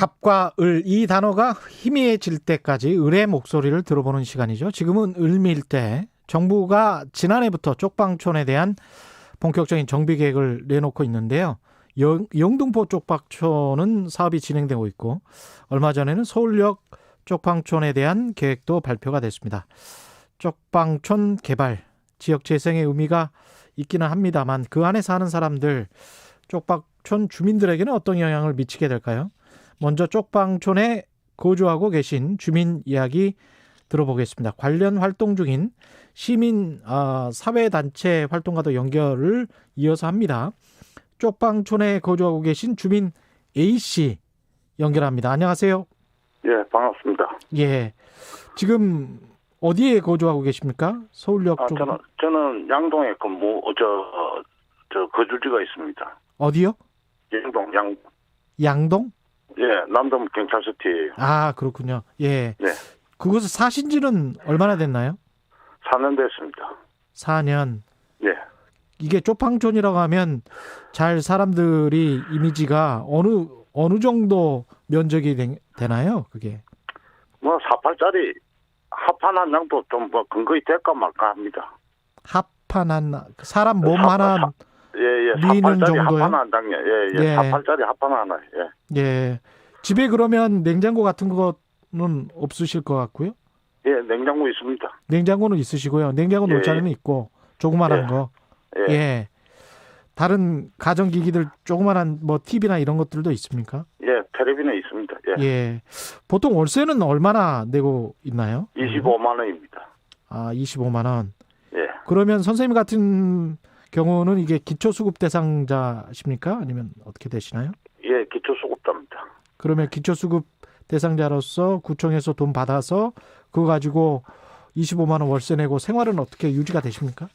갑과 을, 이 단어가 희미해질 때까지 을의 목소리를 들어보는 시간이죠. 지금은 을밀 때 정부가 지난해부터 쪽방촌에 대한 본격적인 정비 계획을 내놓고 있는데요. 영등포 쪽방촌은 사업이 진행되고 있고 얼마 전에는 서울역 쪽방촌에 대한 계획도 발표가 됐습니다. 쪽방촌 개발, 지역 재생의 의미가 있기는 합니다만 그 안에 사는 사람들, 쪽방촌 주민들에게는 어떤 영향을 미치게 될까요? 먼저 쪽방촌에 거주하고 계신 주민 이야기 들어보겠습니다. 관련 활동 중인 시민 사회단체 활동과도 연결을 이어서 합니다. 쪽방촌에 거주하고 계신 주민 A씨 연결합니다. 안녕하세요. 예, 반갑습니다. 예. 지금 어디에 거주하고 계십니까? 서울역 쪽. 저는 양동에 거주지가 있습니다. 어디요? 양동. 양동? 예, 남동 경찰서티예요. 아, 그렇군요. 예. 네. 그곳에 사신 지는 얼마나 됐나요? 4년 됐습니다. 4년. 예. 이게 쪽방촌이라고 하면 잘 사람들이 이미지가 어느 정도 면적이 되나요? 그게. 뭐 4팔짜리 합판 한 장도 좀 뭐 근거히 될까 말까 합니다. 합판한 사람 몸 하나 예, 미는 4팔짜리 정도요? 합판 한 장이요. 예. 예. 4팔짜리 합판 하나. 예. 예. 집에 그러면 냉장고 같은 거는 없으실 것 같고요. 예, 냉장고 있습니다. 냉장고는 있으시고요. 냉장고 예, 놓을 자리는 있고 조그만한 예. 거. 예. 예. 다른 가전기기들 조그만한 뭐 TV나 이런 것들도 있습니까? 예, 텔레비는 있습니다. 예. 예. 보통 월세는 얼마나 내고 있나요? 25만 원입니다. 아, 25만 원. 예. 그러면 선생님 같은 경우는 이게 기초수급 대상자십니까? 아니면 어떻게 되시나요? 예, 기초수급자입니다. 그러면 기초수급 대상자로서 구청에서 돈 받아서 그거 가지고 25만 원 월세 내고 생활은 어떻게 유지가 되십니까?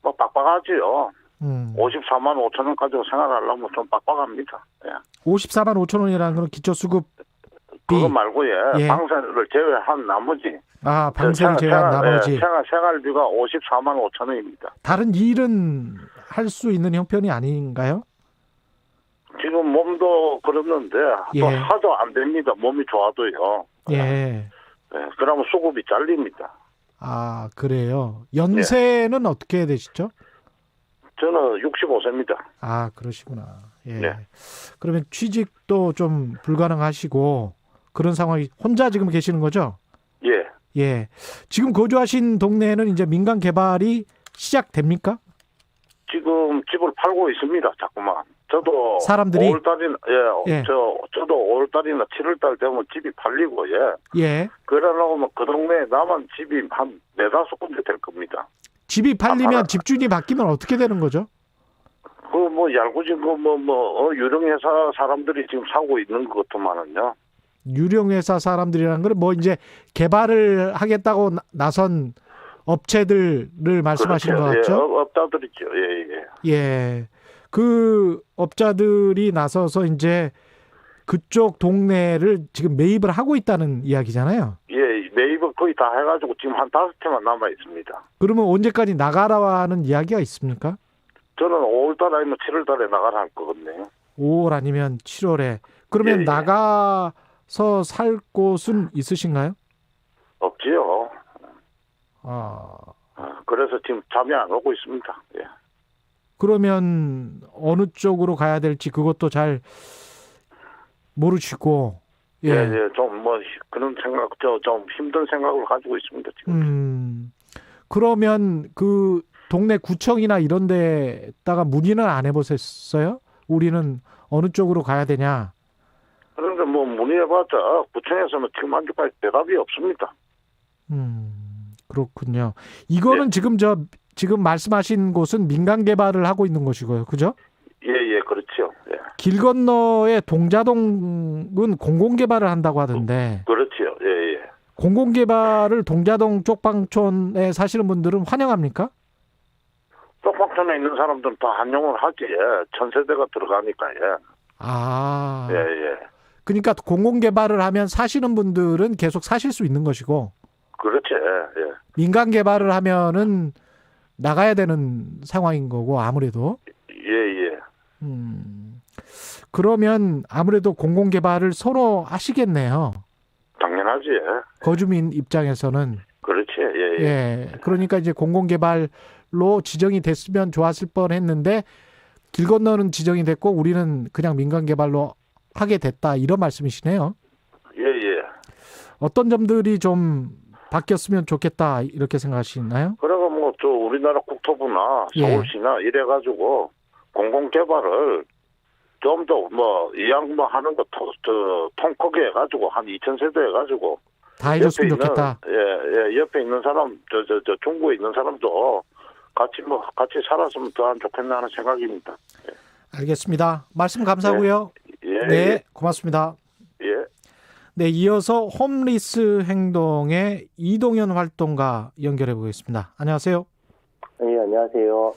뭐 빡빡하지요. 54만 5천 원 가지고 생활하려면 좀 빡빡합니다. 예. 54만 5천 원이라는 건 기초수급 그거 말고 예. 방세를 제외한 나머지. 방세를 제외한 나머지. 생활비가 54만 5천 원입니다. 다른 일은 할 수 있는 형편이 아닌가요? 지금 몸도 그러는데 예. 또 하도 안 됩니다. 몸이 좋아도요. 예. 예. 그러면 수급이 잘립니다. 아, 그래요. 연세는 어떻게 되시죠? 저는 65세입니다. 아, 그러시구나. 예. 네. 그러면 취직도 좀 불가능하시고 그런 상황이 혼자 지금 계시는 거죠? 예. 예. 지금 거주하신 동네에는 이제 민간 개발이 시작됩니까? 지금 집을 팔고 있습니다. 자꾸만. 저도 사람들이? 5월달이나 예. 저도 5월달이나 7월달 되면 집이 팔리고 예. 그러려면 그 동네에 남은 집이 한 4-5군데 될 겁니다. 집이 팔리면 집주인이 바뀌면 어떻게 되는 거죠? 그 뭐 얄궂은 유령회사 사람들이 지금 사고 있는 것 같더만은요. 유령회사 사람들이라는 건 뭐 이제 개발을 하겠다고 나선 업체들을 말씀하시는 것 그렇죠. 같죠? 예, 업자들이죠. 예. 예. 그 업자들이 나서서 이제 그쪽 동네를 지금 매입을 하고 있다는 이야기잖아요. 예, 매입을 거의 다 해가지고 지금 한 5채만 남아 있습니다. 그러면 언제까지 나가라는 이야기가 있습니까? 저는 5월달 아니면 7월달에 나가라 할 거거든요. 5월 아니면 7월에. 그러면 예. 나가서 살 곳은 있으신가요? 없지요. 그래서 지금 잠이 안 오고 있습니다. 예. 그러면 어느 쪽으로 가야 될지 그것도 잘 모르시고. 예. 좀 그런 생각, 좀 힘든 생각을 가지고 있습니다, 지금. 그러면 그 동네 구청이나 이런 데다가 문의는 안 해보셨어요? 우리는 어느 쪽으로 가야 되냐? 그런데 문의해봤자 구청에서는 지금 아직까지 대답이 없습니다. 그렇군요. 이거는 예. 지금 말씀하신 곳은 민간 개발을 하고 있는 것이고요. 그죠? 예, 그렇죠. 예. 길 건너의 동자동은 공공개발을 한다고 하던데. 그렇죠. 예. 공공개발을 동자동 쪽방촌에 사시는 분들은 환영합니까? 쪽방촌에 있는 사람들은 다 환영을 하지. 전세대가 들어가니까. 예. 예. 그러니까 공공개발을 하면 사시는 분들은 계속 사실 수 있는 것이고. 그렇지. 예. 민간 개발을 하면은 나가야 되는 상황인 거고 아무래도. 예. 그러면 아무래도 공공개발을 선호하시겠네요. 당연하지. 거주민 입장에서는. 그렇지. 예, 예. 예. 그러니까 이제 공공개발로 지정이 됐으면 좋았을 뻔했는데 길 건너는 지정이 됐고 우리는 그냥 민간개발로 하게 됐다 이런 말씀이시네요. 예, 예. 어떤 점들이 좀 바뀌었으면 좋겠다 이렇게 생각하시나요? 그래가 뭐 또 우리나라 국토부나 예. 서울시나 이래가지고 공공개발을 좀 더 뭐 이양 뭐 하는 거 통 크게 해가지고 한 2,000세대 해가지고 다 해줬으면 좋겠다. 예, 옆에 있는 사람 저 중구에 있는 사람도 같이 살았으면 더 안 좋겠나 하는 생각입니다. 알겠습니다. 말씀 감사하고요. 예, 네, 고맙습니다. 예. 네, 이어서 홈리스 행동의 이동현 활동가 연결해 보겠습니다. 안녕하세요. 네, 안녕하세요.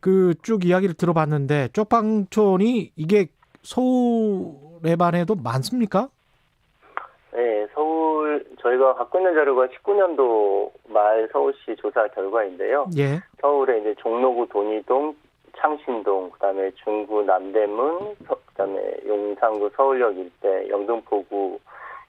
그 쭉 이야기를 들어봤는데 쪽방촌이 이게 서울에 반해도 많습니까? 네, 저희가 갖고 있는 자료가 19년도 말 서울시 조사 결과인데요. 예. 서울에 이제 종로구 돈이동, 창신동, 그다음에 중구 남대문, 그다음에 용산구 서울역 일대, 영등포구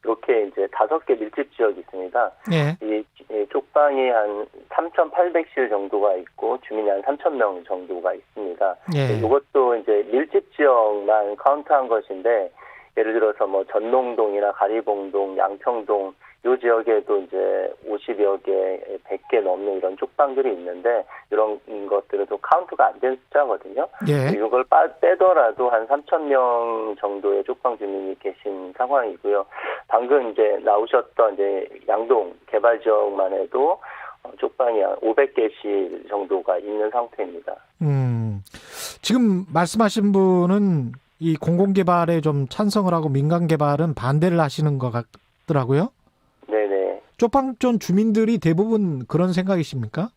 이렇게 이제 5개 밀집 지역이 있습니다. 예. 이 쪽방이 한 3,800실 정도가 있고 주민이 한 3,000명 정도가 있습니다. 예. 이것도 이제 밀집 지역만 카운트한 것인데 예를 들어서 뭐 전농동이나 가리봉동, 양평동 이 지역에도 이제 50여 개, 100개 넘는 이런 쪽방들이 있는데 이런 것들은 또 카운트가 안 된 숫자거든요. 예. 이걸 빼더라도 한 3,000명 정도의 쪽방 주민이 계신 상황이고요. 방금 이제 나오셨던 이제 양동 개발 지역만 해도 쪽방이 한 500개씩 정도가 있는 상태입니다. 지금 말씀하신 분은 이 공공개발에 좀 찬성을 하고 민간개발은 반대를 하시는 것 같더라고요. 네네. 쪽방촌 주민들이 대부분 그런 생각이십니까?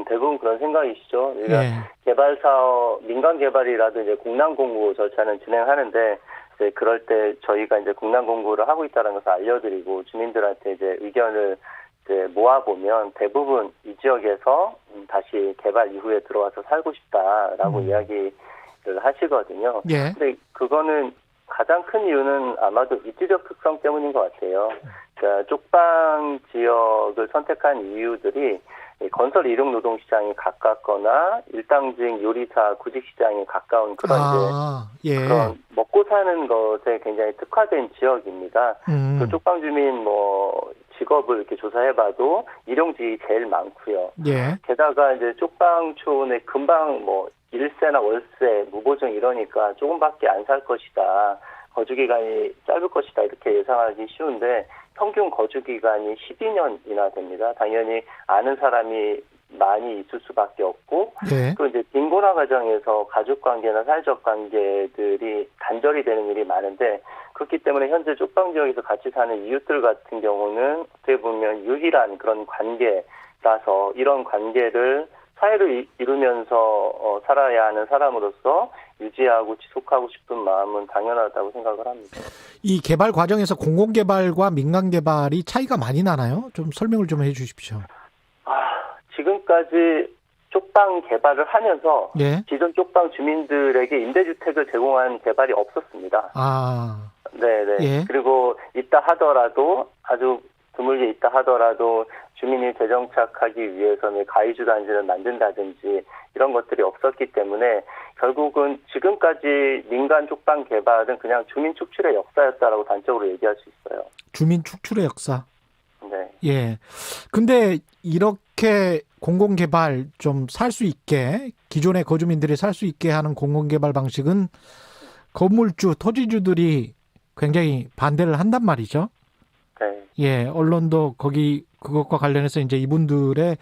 대부분 그런 생각이시죠. 그러니까 예. 개발 사업, 민간 개발이라도 이제 공란 공고 절차는 진행하는데 이제 그럴 때 저희가 이제 공란 공고를 하고 있다는 것을 알려드리고 주민들한테 이제 의견을 이제 모아보면 대부분 이 지역에서 다시 개발 이후에 들어와서 살고 싶다라고 이야기를 하시거든요. 예. 근데 그거는 가장 큰 이유는 아마도 입지적 특성 때문인 것 같아요. 그러니까 쪽방 지역을 선택한 이유들이 건설 일용 노동 시장이 가깝거나 일당직 요리사 구직 시장이 가까운 그런 이제 예. 그런 먹고 사는 것에 굉장히 특화된 지역입니다. 그 쪽방 주민 뭐 직업을 이렇게 조사해봐도 일용직이 제일 많고요. 예. 게다가 이제 쪽방촌에 금방 뭐 일세나 월세, 무보증 이러니까 조금밖에 안 살 것이다. 거주 기간이 짧을 것이다. 이렇게 예상하기 쉬운데 평균 거주 기간이 12년이나 됩니다. 당연히 아는 사람이 많이 있을 수밖에 없고 예. 또 이제 빈곤화 과정에서 가족 관계나 사회적 관계들이 단절이 되는 일이 많은데 그렇기 때문에 현재 쪽방 지역에서 같이 사는 이웃들 같은 경우는 어떻게 보면 유일한 그런 관계라서 이런 관계를 사회를 이루면서 살아야 하는 사람으로서 유지하고 지속하고 싶은 마음은 당연하다고 생각을 합니다. 이 개발 과정에서 공공개발과 민간개발이 차이가 많이 나나요? 좀 설명을 좀 해 주십시오. 지금까지 쪽방 개발을 하면서 예. 기존 쪽방 주민들에게 임대주택을 제공한 개발이 없었습니다. 네네. 예. 그리고 있다 하더라도 아주 드물게 있다 하더라도 주민이 재정착하기 위해서는 가이주 단지를 만든다든지 이런 것들이 없었기 때문에 결국은 지금까지 민간 쪽방 개발은 그냥 주민 축출의 역사였다라고 단적으로 얘기할 수 있어요. 주민 축출의 역사. 네. 예. 근데 이렇게 공공개발 좀 살 수 있게 기존의 거주민들이 살 수 있게 하는 공공개발 방식은 건물주, 토지주들이 굉장히 반대를 한단 말이죠. 네. 예, 언론도 그것과 관련해서 이제 이분들의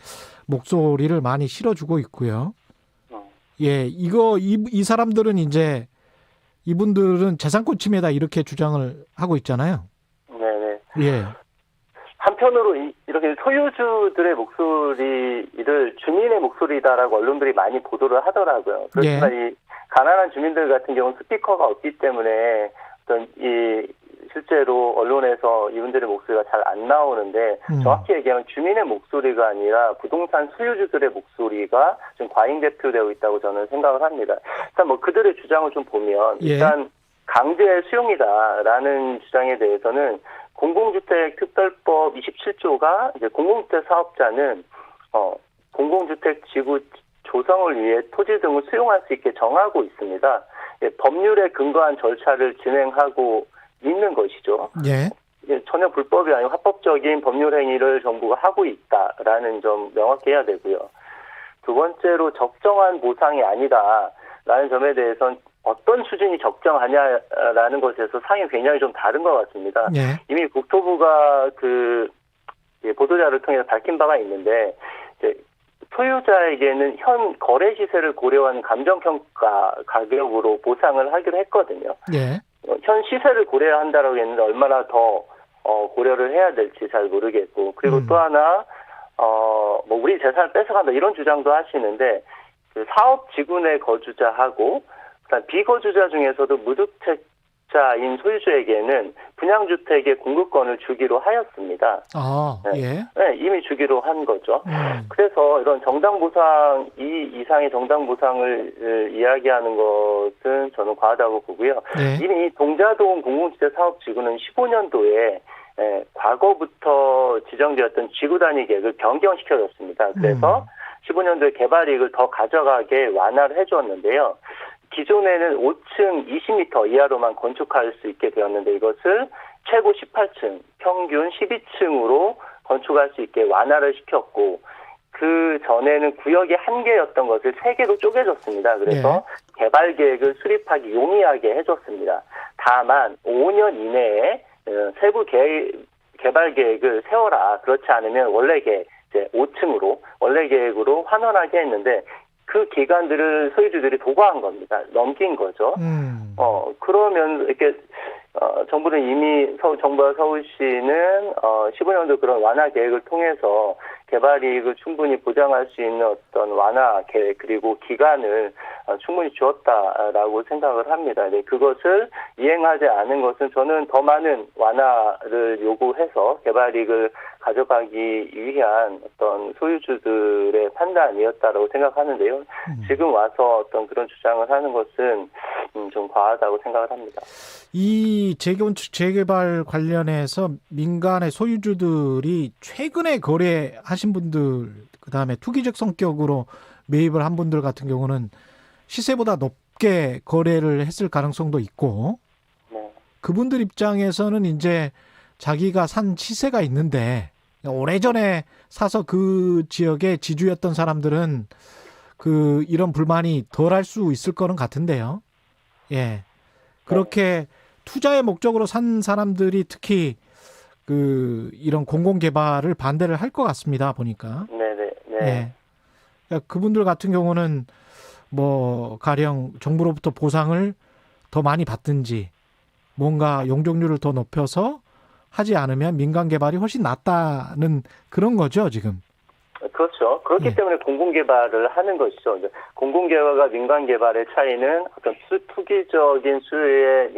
목소리를 많이 실어주고 있고요. 예, 이 사람들은 이제 이분들은 재산권 침해다 이렇게 주장을 하고 있잖아요. 네네. 예. 한편으로 이렇게 소유주들의 목소리를 주민의 목소리다라고 언론들이 많이 보도를 하더라고요. 그렇지만 이 가난한 주민들 같은 경우는 스피커가 없기 때문에 어떤 실제로 언론에서 이분들의 목소리가 잘 안 나오는데 정확히 얘기하면 주민의 목소리가 아니라 부동산 소유주들의 목소리가 좀 과잉 대표되고 있다고 저는 생각을 합니다. 일단 뭐 그들의 주장을 좀 보면 일단 강제 수용이다라는 주장에 대해서는 공공주택 특별법 27조가 이제 공공주택 사업자는 공공주택 지구 조성을 위해 토지 등을 수용할 수 있게 정하고 있습니다. 예, 법률에 근거한 절차를 진행하고 있는 것이죠. 예. 전혀 불법이 아니고 합법적인 법률 행위를 정부가 하고 있다라는 점 명확히 해야 되고요. 두 번째로 적정한 보상이 아니다라는 점에 대해서는 어떤 수준이 적정하냐라는 것에서 상이 굉장히 좀 다른 것 같습니다. 예. 이미 국토부가 보도자를 통해서 밝힌 바가 있는데 이제 소유자에게는 현 거래 시세를 고려한 감정평가 가격으로 보상을 하기로 했거든요. 예. 현 시세를 고려한다라고 했는데 얼마나 더 고려를 해야 될지 잘 모르겠고, 그리고 또 하나 우리 재산을 뺏어간다 이런 주장도 하시는데, 그 사업 지구 내 거주자하고 그다음 비거주자 중에서도 무주택자인 소유주에게는 분양주택의 공급권을 주기로 하였습니다. 아, 예. 네, 이미 주기로 한 거죠. 그래서 이런 정당보상, 이 이상의 정당보상을 이야기하는 것은 저는 과하다고 보고요. 네. 이미 동자동 공공주택 사업지구는 15년도에 과거부터 지정되었던 지구 단위 계획을 변경시켜줬습니다. 그래서 15년도에 개발이익을 더 가져가게 완화를 해주었는데요. 기존에는 5층 20m 이하로만 건축할 수 있게 되었는데 이것을 최고 18층, 평균 12층으로 건축할 수 있게 완화를 시켰고, 그 전에는 구역이 한 개였던 것을 세 개로 쪼개졌습니다. 그래서 개발 계획을 수립하기 용이하게 해줬습니다. 다만 5년 이내에 세부 개발 계획을 세워라. 그렇지 않으면 원래 계획, 이제 5층으로 원래 계획으로 환원하게 했는데 그 기간들을 소유주들이 도과한 겁니다. 넘긴 거죠. 그러면 이렇게 정부는 이미 정부와 서울시는 15년도 그런 완화 계획을 통해서 개발 이익을 충분히 보장할 수 있는 어떤 완화 계획 그리고 기간을 충분히 주었다라고 생각을 합니다. 네, 그것을 이행하지 않은 것은 저는 더 많은 완화를 요구해서 개발 이익을 가져가기 위한 어떤 소유주들의 판단이었다라고 생각하는데요. 지금 와서 어떤 그런 주장을 하는 것은 좀 과하다고 생각을 합니다. 이 재건축 재개발 관련해서 민간의 소유주들이 최근에 거래하신 분들, 그다음에 투기적 성격으로 매입을 한 분들 같은 경우는 시세보다 높게 거래를 했을 가능성도 있고, 네. 그분들 입장에서는 이제 자기가 산 시세가 있는데 오래전에 사서 그 지역의 지주였던 사람들은 이런 불만이 덜할 수 있을 거는 같은데요. 예. 그렇게 투자의 목적으로 산 사람들이 특히 이런 공공개발을 반대를 할 것 같습니다. 보니까. 네네. 네. 예. 그러니까 그분들 같은 경우는 가령 정부로부터 보상을 더 많이 받든지 뭔가 용적률을 더 높여서 하지 않으면 민간 개발이 훨씬 낫다는 그런 거죠, 지금. 그렇죠. 그렇기 때문에 공공개발을 하는 것이죠. 공공개발과 민간개발의 차이는 어떤 투기적인 수요에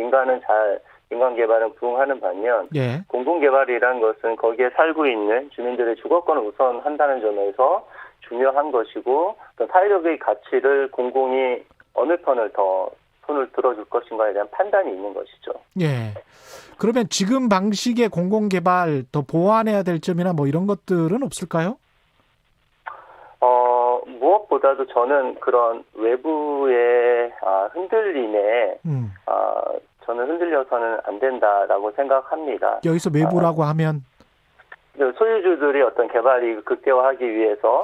민간개발은 부응하는 반면, 공공개발이라는 것은 거기에 살고 있는 주민들의 주거권을 우선한다는 점에서 중요한 것이고, 어떤 사회적인 가치를 공공이 어느 편을 더 손을 들어줄 것인가에 대한 판단이 있는 것이죠. 예. 그러면 지금 방식의 공공개발 더 보완해야 될 점이나 이런 것들은 없을까요? 무엇보다도 저는 그런 외부의 흔들림에 저는 흔들려서는 안 된다라고 생각합니다. 여기서 외부라고 하면 소유주들이 어떤 개발이 극대화하기 위해서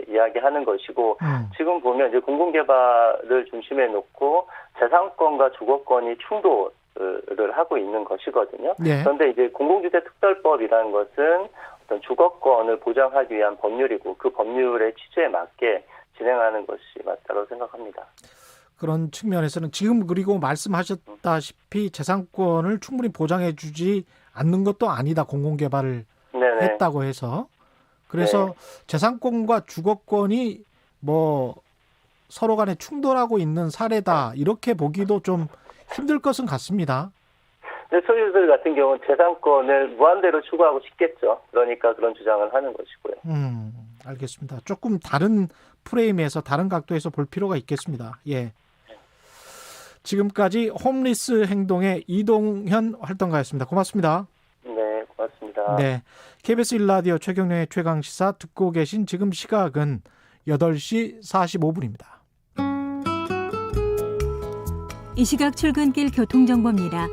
이야기하는 것이고, 지금 보면 이제 공공개발을 중심에 놓고 재산권과 주거권이 충돌을 하고 있는 것이거든요. 그런데 이제 공공주택 특별법이라는 것은 어떤 주거권을 보장하기 위한 법률이고 그 법률의 취지에 맞게 진행하는 것이 맞다고 생각합니다. 그런 측면에서는 지금 그리고 말씀하셨다시피 재산권을 충분히 보장해주지 않는 것도 아니다. 공공개발을 했다고 해서. 그래서 재산권과 주거권이 서로 간에 충돌하고 있는 사례다. 이렇게 보기도 좀 힘들 것은 같습니다. 소유주들 같은 경우는 재산권을 무한대로 추구하고 싶겠죠. 그러니까 그런 주장을 하는 것이고요. 알겠습니다. 조금 다른 프레임에서 다른 각도에서 볼 필요가 있겠습니다. 예. 지금까지 홈리스 행동의 이동현 활동가였습니다. 고맙습니다. 네, 고맙습니다. 네, KBS 1라디오 최경영의 최강시사 듣고 계신 지금 시각은 8시 45분입니다. 이 시각 출근길 교통정보입니다.